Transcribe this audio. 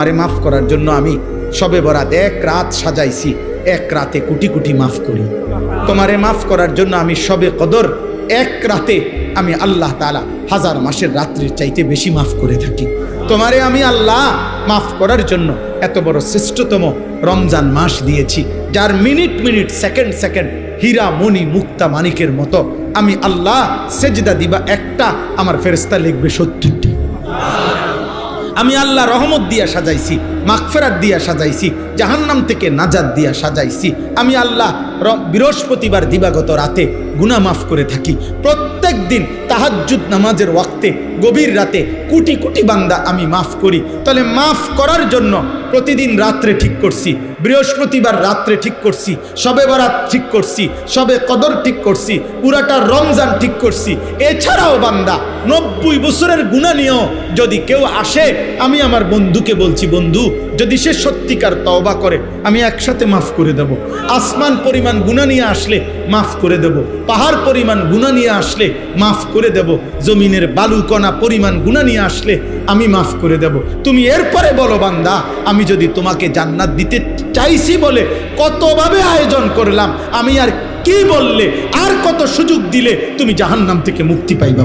আরে মাফ করার জন্য আমি শবে বরাত এক রাত সাজাইছি, এক রাতে কোটি কোটি মাফ করি। তোমারে মাফ করার জন্য আমি শবে কদর এক রাতে আমি আল্লাহ তাআলা হাজার মাসের রাত্রির চাইতে বেশি মাফ করে থাকি। তোমারে আমি আল্লাহ মাফ করার জন্য এত বড় শ্রেষ্ঠতম রমজান মাস দিয়েছি, যার মিনিট মিনিট সেকেন্ড সেকেন্ড হীরা মণি মুক্তা মানিকের মতো আমি আল্লাহ সেজদা দিবা একটা, আমার ফেরেশতা লিখবে 70টি। আমি আল্লাহ রহমত দিয়া সাজাইছি, মাগফিরাত দিয়া সাজাইছি, জাহান্নাম থেকে নাজাত দিয়া সাজাইছি। আমি আল্লাহ বৃহস্পতিবার দিবাগত রাতে গুনাহ মাফ করে থাকি। প্রত্যেক দিন তাহাজ্জুদ নামাজের ওয়াক্তে গভীর রাতে কোটি কোটি বান্দা আমি মাফ করি। তাহলে মাফ করার জন্য প্রতিদিন রাত্রে ঠিক করছি, বৃহস্পতিবার রাত্রে ঠিক করছি, শবে বরাত ঠিক করছি, শবে কদর ঠিক করছি, পুরাটা রমজান ঠিক করছি। এছাড়াও বান্দা 90 বছরের গুনাহ নিয়েও যদি কেউ আসে, আমি আমার বন্ধুকে বলছি, বন্ধু যদি সে সত্যিকার তওবা করে আমি একসাথে মাফ করে দেব। আসমান পরিমাণ গুনাহ নিয়ে আসলে মাফ করে দেব, পাহাড় পরিমাণ গুনাহ নিয়ে আসলে মাফ করে দেব, জমিনের বালুকণা পরিমাণ গুনাহ নিয়ে আসলে আমি মাফ করে দেব। তুমি এরপরে বলো বান্দা, আমি যদি তোমাকে জান্নাত দিতে চাইছি বলে কতভাবে আয়োজন করলাম, আমি আর কি বললে আর কত সুযোগ দিলে তুমি জাহান্নাম থেকে মুক্তি পাইবা।